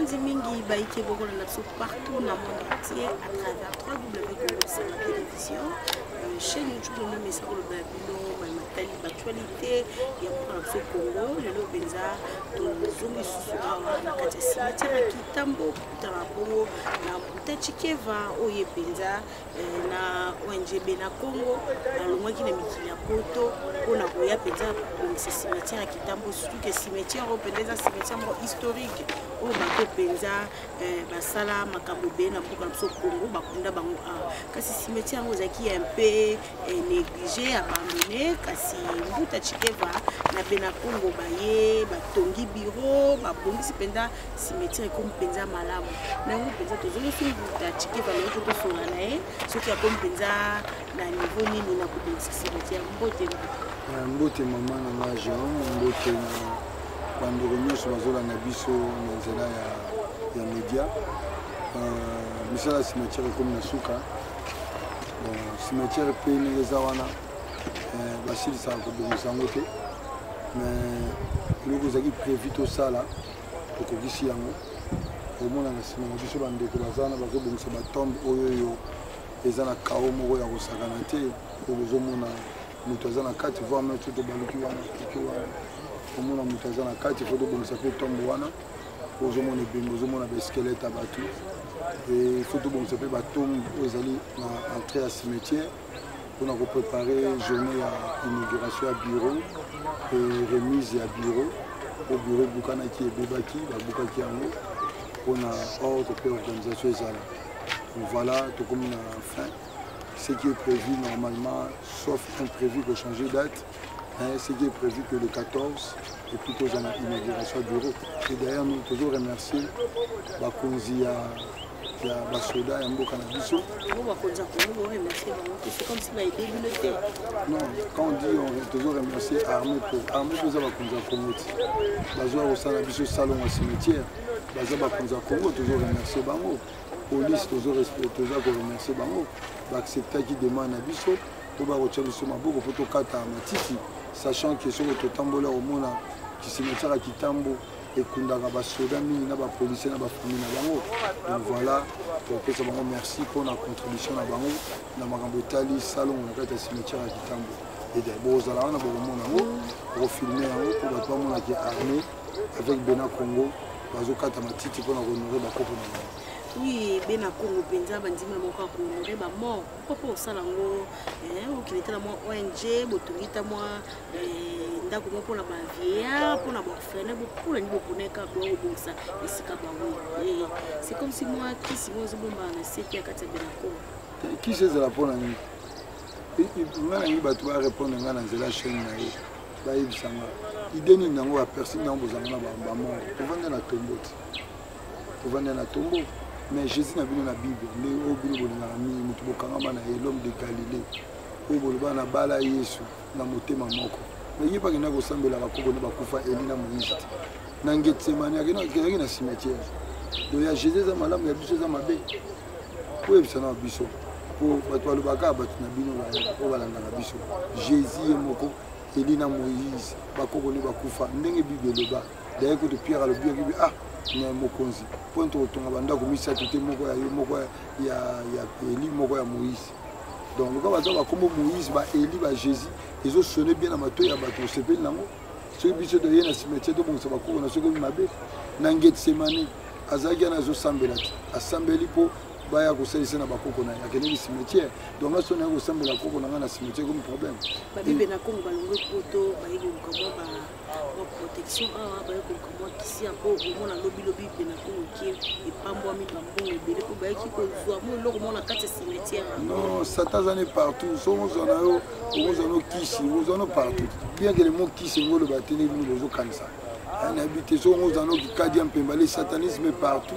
Bandi mingi baiki beaucoup partout dans le monde entier à travers www.congo télévision chaîne YouTube le message le babilo l'actualité ya pour Congo le benza tozongi susu na kati cimetière kitambo kutana bongo na mutachikeva oye benza na ONGB na Congo alongwaki na mikili ya poto mpona koya benza kobongisa cimetière kitambo surtout que cimetière oyo penza cimetière historique oyo bato penza basala makambo be na mboka na biso Congo bakunda bango kasi cimetière yango ezalaki un peu négligé abandonné kasi mbuta chikeva na bena Congo baye batongi bureau babongisi penza cimetière comme penza malamu nango penza tozongi so mbuta chikeva loko tosola na ye soki akomi penza na niveau nini na kobongisa cimetière mbote mama na nga Jean mbote na bandeko nyonso bazolanda biso na nzela ya média misala cimetière ekomi na suka cimetière mpe ndenge eza wana basilisaka kobongisa yango te mais eloko ezalaki prévu tosala tokokisi yango omona na nsima na biso bandeko baza wana bazobongisa batombe oyo eza na kao moko ya kosakana te ozomona moto aza na kati voir même soki baluki wana omona moto aza na kati fo tobongisa mpe tombe wana ozomona ebembe ozomona baeskelete ya bato e fo tobongisa mpe batombe oyo ezali na entrée ya cimetière mpona koprépare journée ya inauguration ya bureau e remise ya bureau po bureau ebukanaki ebebaki babukaki yango mpona ordre mpe organisation ezala voilà tokomi na fin ce qui est prévu normalement sauf imprévu de changer date ce qui est prévu que le 14 et puis pour l'inauguration du bureau. Et d'ailleurs, nous toujours remercier Bakonzi ya basoda ya mboka na biso. C'est comme si il débuté. Non, quand on dit on toujours remercier armée pour Bakonzi ya Congo. Bazoa au sein de biso salon au cimetière. Bazoa Bakonzi ya Congo toujours remercier bango. Police toujours remercier bango. Accepter qui demande à biso. Toba rocha biso maboko poto kata matiti. Sachant que sur le tambola au monde qui se mettra à Kitambo et Kundara Basoda, na ba policier na ba famille na bango. Donc voilà, pour que ça merci pour la contribution à bango na makambo tali salon na kata cimetière à Kitambo. Et des beaux ala na ba monde pour filmer pour ba tout monde qui est armé avec Bena Congo, bazo kata matiti pour honorer ba kopo na bango. Oui, Bena Congo penza bandima moko ko honorer ba mort. Pourquoi ça lango qui était la moi ONG botungita moi ndako moko na ba vieillard pour na ba orphelin pour na niveau koneka bo bosa esika ba oui. C'est comme si moi qui si moi zobomba na seki ya kati Bena Congo. Qui c'est la pour na ni? Ngana ni bato ba répondre ngana nzela chaîne na ye. Ba yebisanga. Ideni nango a personne na bozanga na ba mort. Kovanda na tomboti. Kovanda na tombo. Mais Jésus n'a vu dans la Bible, les obéis de la nuit, l'homme de Galilée, le na bala Yesu, na motema moko. Mais il n'y a pas de ressemble à la Congo, na bakufa Eli na Moïse. Na Getsemane, il y a un cimetière. Donc il y a Jésus à malam, il y a des choses à ma baie. Oui, c'est un biso. Pour toi le baga, na bino la biso. Jésus moko, Eli na Moïse, bakoko ne bakufa, ndenge Bible le ba. D'ailleurs que Pierre a le bien ah na mokonzi point otonga banda komisa tete moko ya Eli moko ya Moïse. Donc le gars va comme Moïse ba Eli ba Jésus ils ont sonné bien na mato ya bato sepeli nango ceux biso de yena cimetière de bon ça va ko na soko mabe na Getsemane azaki na zo sambela asambeli po baya ko selisa na bakoko na ya kene cimetière donc là sonné ko sambela koko na cimetière comme problème ba bibe na Congo balongo poto ba yiko comment ba protection ba yiko comment ici encore au monde lobi Bena Congo qui et pambo mi bambon et bele ko ba yiki ko zo mo loko mo na kati cimetière. Non, Satan est partout. Somos en kisi, nous en partout. Bien que le mot kisi ngolo ba tene nous zo kanisa. On habite somos en qui kadi en pemba le satanisme est partout.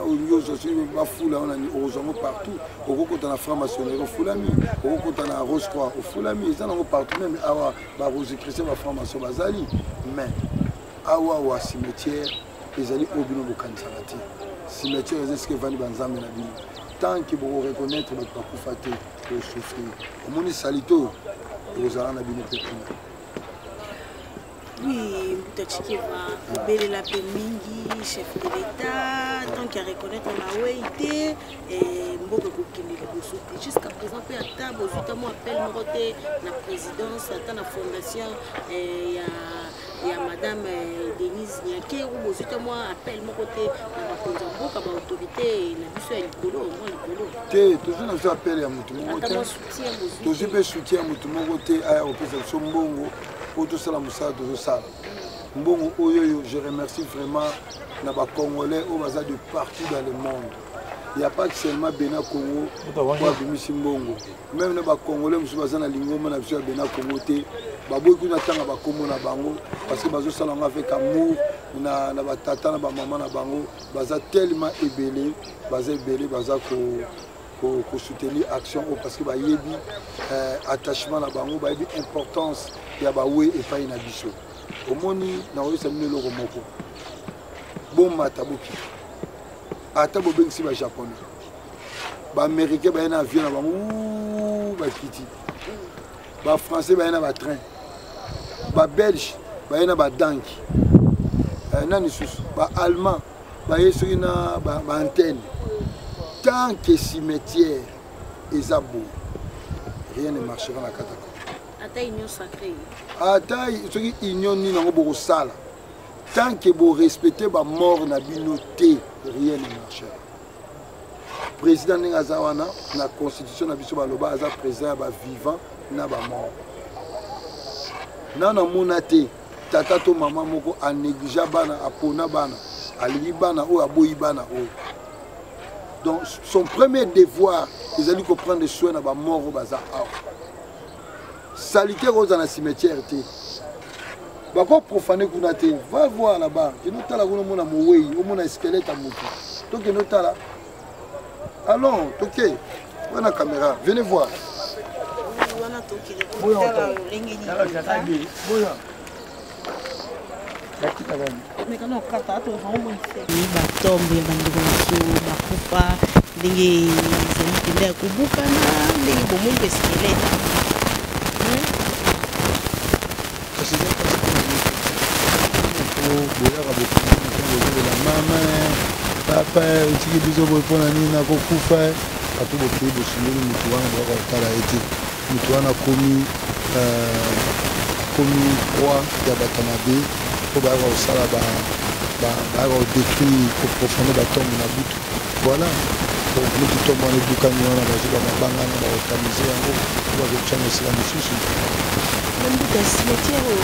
Au niveau social ba fula on a aux partout. Au côté na franc-maçonnerie au fulami, au côté na rose croix au fulami, ça on partout même awa ba rose chrétien ba franc-maçon bazali. Mais awa cimetière ezali obino bokanisa ngati. Cimetière est-ce que vani banzambe na bino. Tant que vous reconnaître votre bakufate pour souffrir. Au monde salito vous allez na bino pekuna. Oui, Mutachikeva, Belle la Mingi, chef de l'État, tant qu'à reconnaître on a été et mboka kokende liboso te jusqu'à présent mpe ata bozwita mo appel moko te na présidence ata na fondation ya madame Denise Nyake ou bozwita mo appel moko te na bakonzi ya mboka baautorité na biso ya likolo mwa likolo te tozwi na biso appel ya motu moko te tozwi mpe soutien ya motu moko te aya kopesa biso mbongo po tosala mosala tozosala mbongo oyo je remercie vraiment na Congolais au bazar de partout dans le monde. Il n'y a pas que seulement Bénin Congo pour abimisi mbongo. Même les Congolais musu bazana lingoma na biso Bénin Congo te. Baboy kuna tanga bakomo na bango parce que bazo sala avec amour na batata na ba maman na bango baza tellement ébélé baza ko soutenir action parce que ba yebi attachement na bango ba yebi importance ya ba we et pas na biso. Omoni na oyesa mino loko moko. Bon matabuki ata bobengisi ba japonais ba américain ba na avion na bango ba kiti ba français ba na ba train ba belge ba na ba danki nani susu ba allemand ba yeso na ba antenne tant que cimetière ezabo rien ne marchera na katako ata union sacrée ata soki union ni nango boko sala tant que vous respectez la mort na binoté, rien ne marche. Président Nengazawana, la constitution na biso baloba aza président ba vivant na ba mort. Nana monate tata to maman moko a négligé bana apona bana, ali bana o aboyi bana o. Donc son premier devoir, ils allaient comprendre soin na ba mort baza. Salité rose dans la cimetière té. Bako profaner kuna te, va voir là-bas. Que nous tala kuna mona mouei, au mona squelette à moto. Donc nous tala. Allons, ok. Voilà la caméra, venez voir. batombe bandeko mosusu bakufa ndenge ezali mpenda ya kobukana ndenge bomongo eskelete la maman papa utiki biso boyepona nini nakokufa bato bokei bosundeli motu wana boyaka kotala ete motu wana komi roi ya bato mabe po bayaka kosala bayaka kodétruire koprofone batombe na butu voilà motu tombo wana ebukani wana bazwi bamabangana baorganize yango po bakotyango esika mosusu mbuka cimetière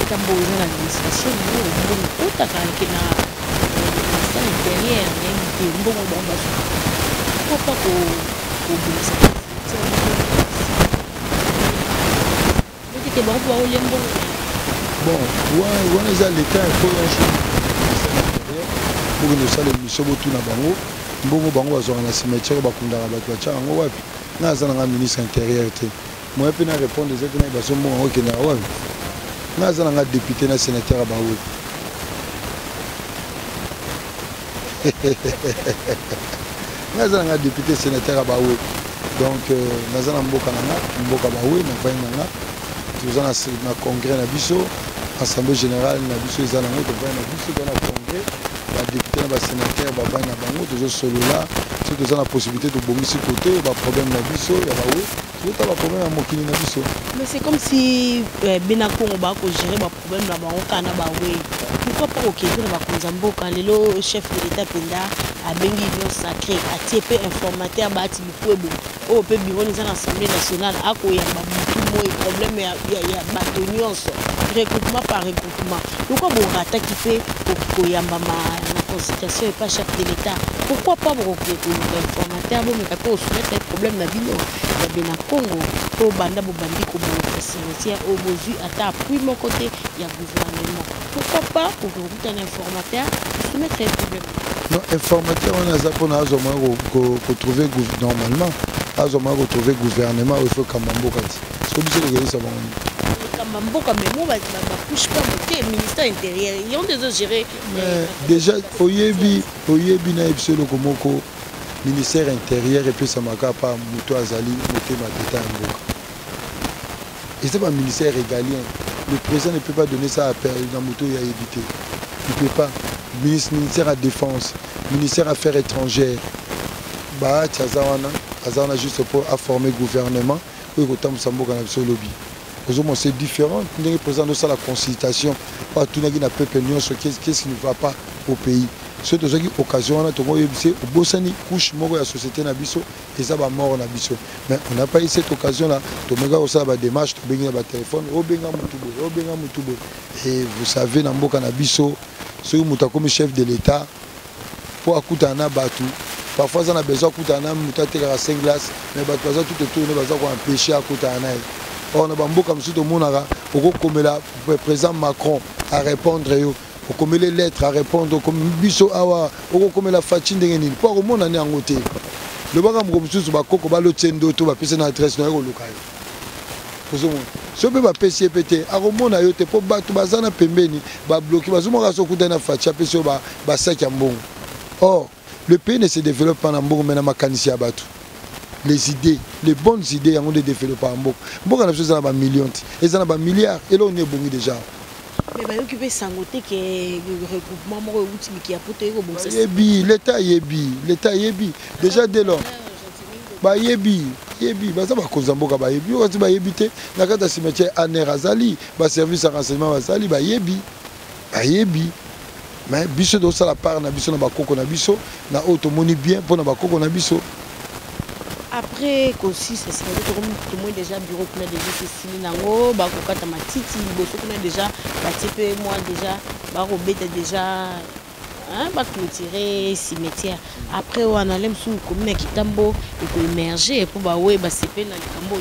ekambo eza na administration mbongo otaka ke na ministère intérieur nayebi te mbongo bango bazuka pourquoi kobimisa okite bango baolia mbongo bon wana eza leta ekoyanso bokende osala émission botuna bango mbongo bango bazwaka na cimetière bakundaka bato batya yango wapi nga aza nanga ministre intérieur te moi mpe na répondre eza te na baso mbongo yango okendaka wapi nga aza nanga député na sénateur ya bawe nga aza nanga député sénateur ya bawe donc naza na mboka nanga mboka bawe na vai nanga toza na congrès na biso assemblée générale na biso eza nango tovai na biso toza na congrès badéputé na basénateur bavai na bango tozosolola soki toza na possibilité tobongisi kote baproblème na biso ya bawe tozota baproblème ya mokili na biso. Mais c'est comme si Bénin Congo bakogérer baproblème na bango kaka na bawe pourquoi pas okende na bakonzi ya mboka lelo chef de l'état mpenza abengi union sacrée atie mpe informateur baati bikwebo oyo mpe biro eza na assemblée nationale akoyamba butu moi problème ya bato nyonso regroupement par regroupement pourquoi borataki mpe koyambama na consultation epa chef de l'état pourquoi pas bokoluka informateur bomeka mpe osoumettre problème na bino ya Bénin Congo mpo banda bobandi kobongoka cimetière oyo bozwi ata appui moko te ya gouvernement pourquoi pas kokuta na informateur soumettre un problème non informateur wana aza mpona azwa moya kotrouve normalement azwa moya kotrouve gouvernement oyo ifo kamba mboka ti so biso tokelisa bango kamba mboka memo bapushe pas mote ministère intérieur yon dezo gérer déjà oyebi na ye biso eloko moko ministère intérieur epesamaka pa moto azali motema d'État ya mboka eza ba ministère régalien le président ne peut pas donner ça à na moto ya yebi te il peut pas ministère de la Défense, ministère des Affaires étrangères, juste pour former le gouvernement, c'est différent. Nous présentons ça la consultation. Tout le peuple, qu'est-ce qui ne va pas au pays. C'est une occasion, on a couche de la société, et mort. Mais on n'a pas eu cette occasion-là. On a des démarches, on a des téléphones, et vous savez, dans le Nabiso, ceux qui sont comme chef de l'État, pour écouter un abattu, parfois on a besoin d'écouter un homme qui a 5 glaces, mais tout est tourné, on a empêché à écouter un aïe. On a beaucoup comme si tout le monde a le président Macron à répondre, comme les lettres à répondre, comme Bisso Awa, comme la fatine de Génine. Pas au monde en est en côté. Le bagam comme sous ba koko ba lo tendo to ba pese na adresse no ko lokai. Kozo mo. So be ba pese pété, a ko mona yo te po ba to bazana pembeni, ba bloquer ba zuma ka so kuta na fatia pese ba sac ya mbongo. Or, le pays ne se développe pas en mbongo mais na makanisi ya batu. Les idées, les bonnes idées ont été développées en mbongo. Mbongo na chose na ba millions, et ça na ba milliards et là on est bon déjà. Mais il y a sangoté qui est regroupement qui a porté au bon sens. L'État yebi. Déjà dès lors. Ba yebi. Ba ça ba kozamboka ba yebi. On va yebité. Na kata cimetière Anerazali, ba service à renseignement bazali ba yebi. Mais biso do ça la part na biso na ba koko na biso na auto moni bien pour na ba koko na biso. Après aussi c'est ça tout le monde déjà bureau qu'on a déjà c'est nango ba kokata matiti boso qu'on a déjà ba type moi déjà ba robeta déjà hein ba clôturer cimetière après on a l'aime sous commune Kitambo et pour émerger pour ba ouais ba CP na Kitambo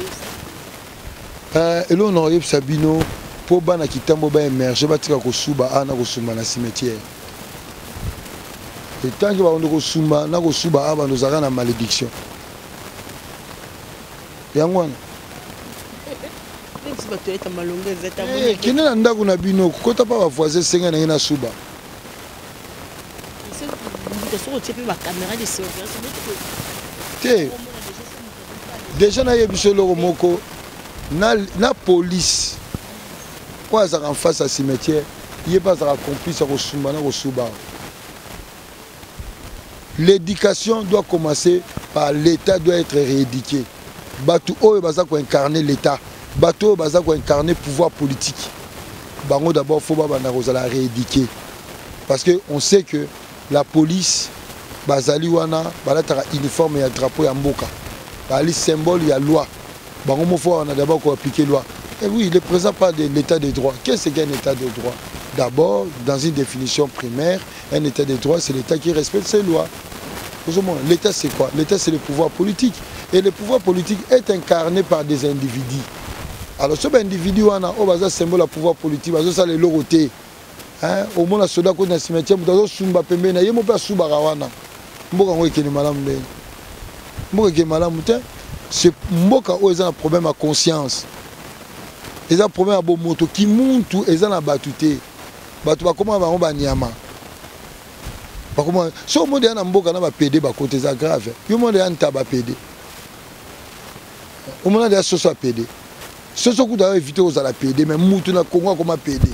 et là on arrive Sabino pour ba na Kitambo ba émerger ba tika ko suba ana ko suma na cimetière et tant que ba on ko suma na ko suba aba nous ara na malédiction. Qui n'est pas dans la bino, quand pas va voisin 5 ans na suba. Déjà na yebiso loko moko na police. Quoi ça en face à cimetière, il est pas à complice au sumba na au suba. L'éducation doit commencer par l'État doit être rééduqué. Batu oyo baza ko incarner l'État, batu oyo baza ko incarner pouvoir politique. Bango d'abord faut ba bana kozala rééduquer parce que on sait que la police bazali wana balataka uniforme ya drapeau ya mboka. Bali symbole ya loi. Bango mo faut on a d'abord ko appliquer loi. Et oui, le présent parle de l'état de droit. Qu'est-ce qu'un état de droit? D'abord, dans une définition primaire, un état de droit c'est l'état qui respecte ses lois. L'État c'est quoi? L'État c'est le pouvoir politique. Et le pouvoir politique est incarné par des individus. Alors ce individu on a un symbole de pouvoir politique, ça les loroté. Au moins la soda qu'on a cimetière, vous avez sumba pembe na yemo pas suba rawana. Mboka ngo ekeni malamu ndeni. Mboka ke malamu te. C'est mboka o ezana problème à conscience. Ezana problème à bo moto ki muntu ezana batute. Batu ba koma ba ngomba nyama. Ba koma so monde yana mboka na ba PD ba côté ça grave. Yo monde yana ta ba PD. Au moment de la sauce à PD. Ce que vous avez évité aux à la PD, mais moutou na Congo comme à PD.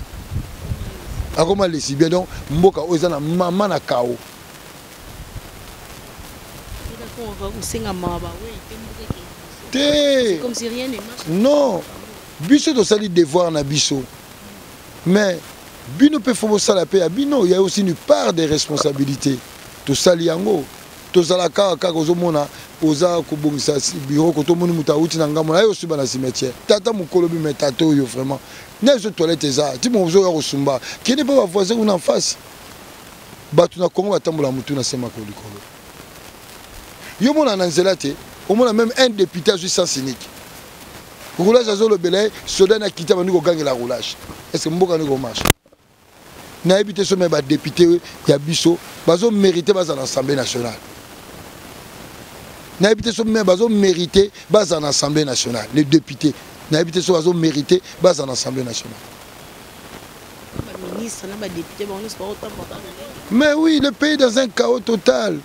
A comment les si bien donc mboka ozana maman na kao. C'est comme si rien ne marche. Non. Biso de sali devoir na biso. Mais bino peut faire ça la paix bino, il y a aussi une part de responsabilité. To sali yango. To sala ka kozomona oza kobongisa bureau koto moni mutauti na ngamona yo suba na cimetière tata mukolobi metato yo vraiment nezo toilette za ti mo zo ya kosumba qui n'est pas voisin ou en face batu na Congo batambola mutu na sema ko likolo yo mona na nzela te au moins même un député juste sans cynique roulage azo le belay soda na kita bani ko gangela roulage est-ce que mboka ni ko marche na habité so me ba député ya biso bazo mériter baza l'Assemblée nationale. N'habité sur mes bases mérité base en Assemblée nationale. Les députés n'habité sur bases mérité base en Assemblée nationale. Mais oui, le pays est dans un chaos total.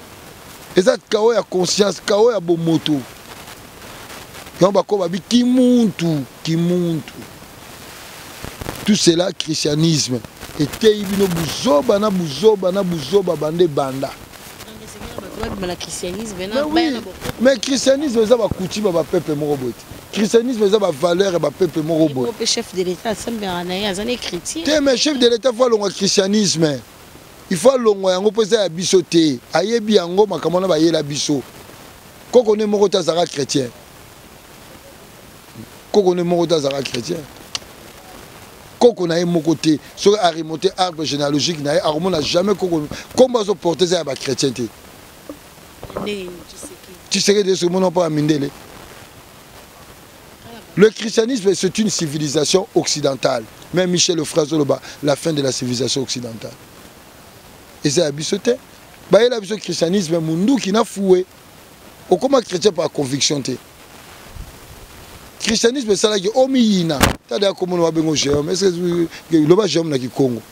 Et ça chaos à conscience, chaos à bon moto. Tout cela christianisme. etei bino buzoba na buzoba na buzoba bande banda. Mais christianisme eza ba coutume ba peuple moko bote. Christianisme eza ba valeur ba peuple moko bote. Le chef de l'état Sambéranaï azane chrétien. Te mais chef de l'état faut longa christianisme. Il faut longa yango pesa ya biso te. Ayebi yango makamona ba yela biso. Koko ne moko ta zara chrétien. Koko ne moko ta zara chrétien. Koko na ye moko te. So a remonter arbre généalogique na ye armo na jamais koko comment se porter ça ba chrétien te. Tu sais que ce monde pas à Mindele. Le christianisme c'est une civilisation occidentale. Même Michel Lefrazoloba, la fin de la civilisation occidentale. Et c'est abisoté. Bah il a besoin christianisme mundu qui n'a foué. Au comment chrétien par conviction te. Christianisme c'est là qui omiyina. T'as déjà comment on va bengo géom. Est-ce que le bas géom na qui Congo.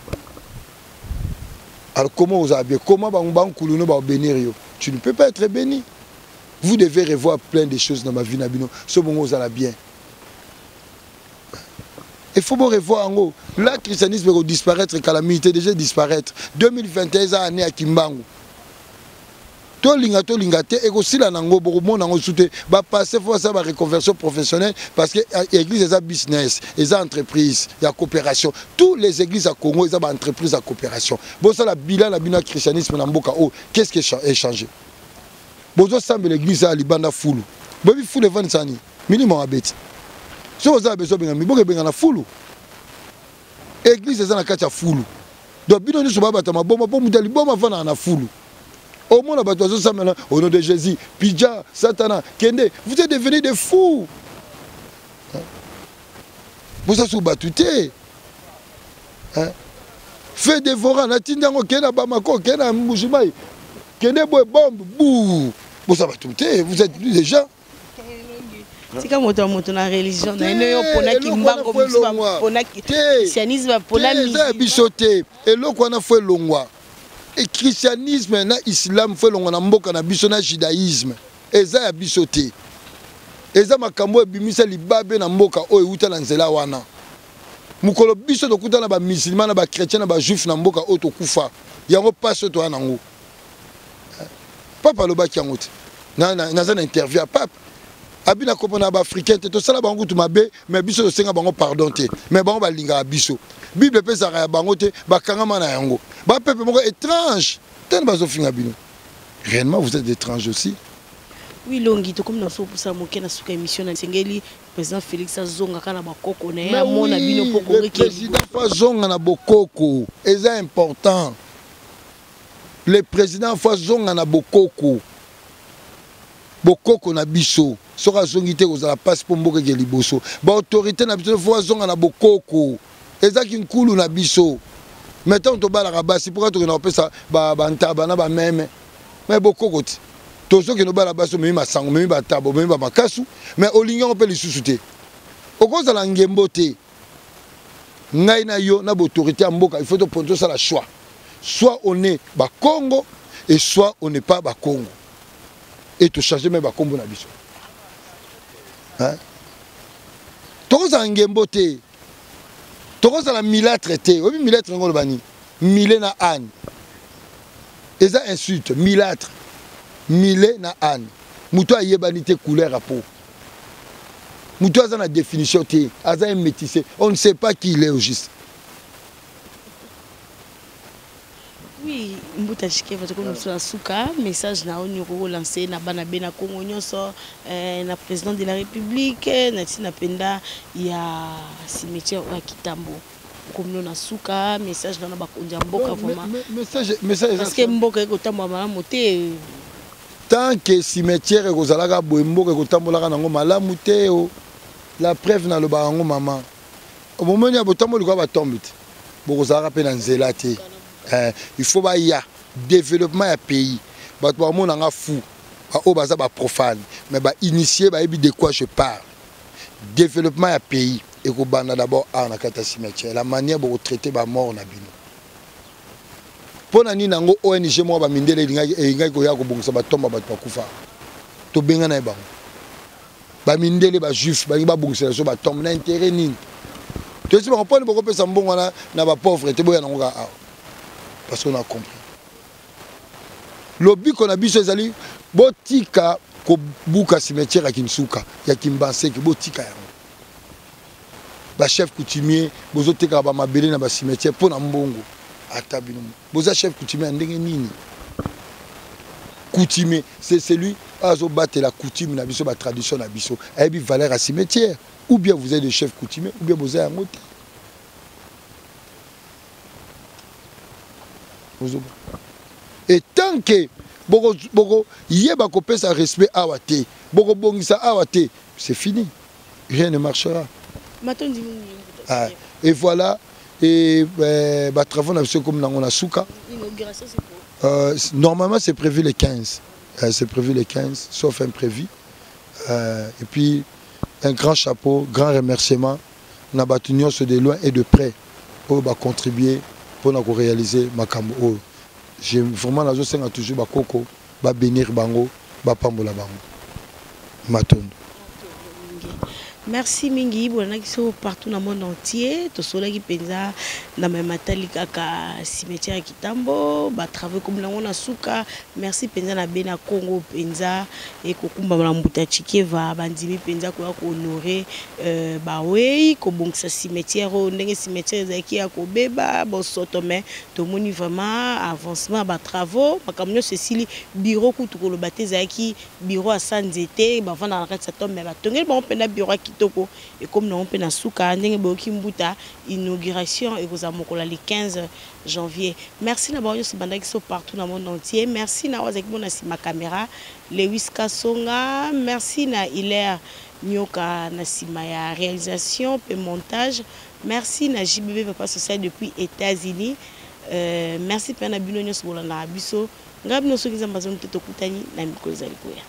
Alors comment vous avez comment bang kuluno ba bénir yo. Tu ne peux pas être béni. Vous devez revoir plein de choses dans ma vie nabino. Ce moment vous allez bien. Il faut revoir en haut. Là, le christianisme va disparaître, calamité déjà disparaître. 2021 année à Kimbangu. To linga te et aussi la nango beaucoup monde nango soute ba passer faut ça ba reconversion professionnelle parce que l'église est un business, est une entreprise, il y a coopération. Toutes les églises à Congo, ils ont une entreprise à coopération. Bon ça la bilan la bina christianisme na mboka oh, qu'est-ce qui a changé? Bon ça semble l'église à libanda fulu. Bon il faut le vendre ça ni minimum abeti. Si vous avez besoin de la foule, l'église est dans la carte à foule. Donc, bien sûr, vous avez la foule. Au moins, au nom de Jésus, Pidja, Satana, Kende, vous êtes devenus des fous. Vous êtes battuté. Fait dévorant, la Tindango, Kena Bamako, Kena Moujimaï, Kende Bombe, bouh. Vous êtes battuté, vous êtes des gens. C'est comme moto na religion na eno pona kimbango pona christianisme pona bisoté et loko na foi longwa et christianisme na islam foi longwa na mboka na biso na judaïsme eza ya bisoté eza makambo ebimisa libabe na mboka o euta na nzela wana mukolo biso tokuta na ba musulman na ba chrétien na ba juif na mboka o tokufa yango passe to anango papa loba kiango te na za interview à papa abina kopona ba africain te to sala bango tu mabe mais biso to senga bango pardon te mais bango ba linga biso bible pesa ya bango te ba kangama na yango ba peuple moko étrange ten bazo finga bino réellement vous êtes étrange aussi. Oui longi to comme na so pour ça moké na suka émission na sengeli président Félix Azonga kana bakoko na ya mona bino poko le président Azonga na bokoko c'est important. Le président Azonga na bokoko bokoko na biso soka zongité kozala passe pour mboka ke liboso ba autorité na biso fo zonga na bokoko ezaki nkulu na biso mettons to bala rabasi pourquoi to na pesa ba ntaba na ba meme mais bokoko ti to soki no bala baso memi masango memi ba tabo memi ba makasu mais olinga on peut lisusu te okozala ngembo te ngai na yo na autorité ya mboka il faut to ponto ça la choix soit on est ba Congo et soit on n'est pas ba Congo et to changer même ba kombo na biso. Hein? Tokoza ngembo te. Tokoza la milâtre te. Obi milâtre ngolo bani. Milé na âne. Eza insulte, milâtre. Milé na âne. Muto ayebani te couleur à peau. Muto aza na définition te. Aza métissé. On ne sait pas qui il est au juste. Oui, mbuta chike va comme sur suka message na on yoko lancer na bana bena Congo nyonso na président de la République na penda ya cimetière wa Kitambo comme na suka message na ba konja mboka vraiment message parce que mboka eko tambo malamu te tant que cimetière ekozalaka boye mboka ekotambolaka nango malamu te la preuve na loba yango mama au moment ya botambo liko ba tombe te bokozalaka pe na nzela te. Il faut qu'il y ait développement du pays. Il faut qu'il y ait fou, profane. Mais initier, de quoi je parle. Développement du pays. Et qu'il y ait d'abord cimetière. La manière de traiter les morts. Pour que les ONG moi mindele ingai ko ya ko bongisa batomba bato bakufa. To benga na ba. Ba mindele ba juif ba bongisa so batomba na intérêt nini. Tu sais, on prend beaucoup de gens qui sont pauvres, parce qu'on a compris. Le but qu'on a vu, c'est que botika ko buka cimetière à Kinsuka, ya Kimbanse ki botika ya. Ba chef coutumier, bozo teka ba mabele na ba cimetière pour na mbongo atabino. Boza chef coutumier ndenge nini? Coutumier, c'est celui azo battre la coutume na biso ba tradition na biso. Ayebi valeur à cimetière ou bien vous êtes le chef coutumier ou bien boza yango te. Et tant que Boko yeba ko pesa respect awate, Boko bongisa awate, c'est fini. Rien ne marchera. Ah, et voilà, et travaux comme dans la souka. L'inauguration c'est quoi? Normalement c'est prévu les 15. C'est prévu les 15, sauf imprévu. Et puis un grand chapeau, grand remerciement. On a battu de loin et de près pour contribuer pour réaliser ma cambo. J'ai vraiment la chose toujours bakoko, ba bénir bango, ba pambola bango. Matondo. Merci mingi bona kiso partout dans le monde entier to sola ki penza na matali kaka cimetière Kitambo ba travailler comme na ngona suka merci penza na bena Congo penza et kokumba na mbuta chikeva bandimi penza ko honorer ba wei ko bongisa cimetière ndenge cimetière zaki ya ko beba bo soto mais to moni vraiment avancement ba travaux makamnyo Cécile bureau kutu ko lo bateza ki bureau à Sanzete ba vanda na kati sa tombe ba tongel ba penda bureau et comme nous avons souka inauguration et vous avez le 15 janvier. Merci d'avoir partout dans le monde entier. Merci d'avoir ma caméra Lewis Kasonga. Merci na Hilaire Nyoka na réalisation et montage. Merci na JBB Papa Social depuis États-Unis. Merci pour na bino nyos bolanda biso. Ngabino soki zamba zonte tokutani na mikolo za likoya.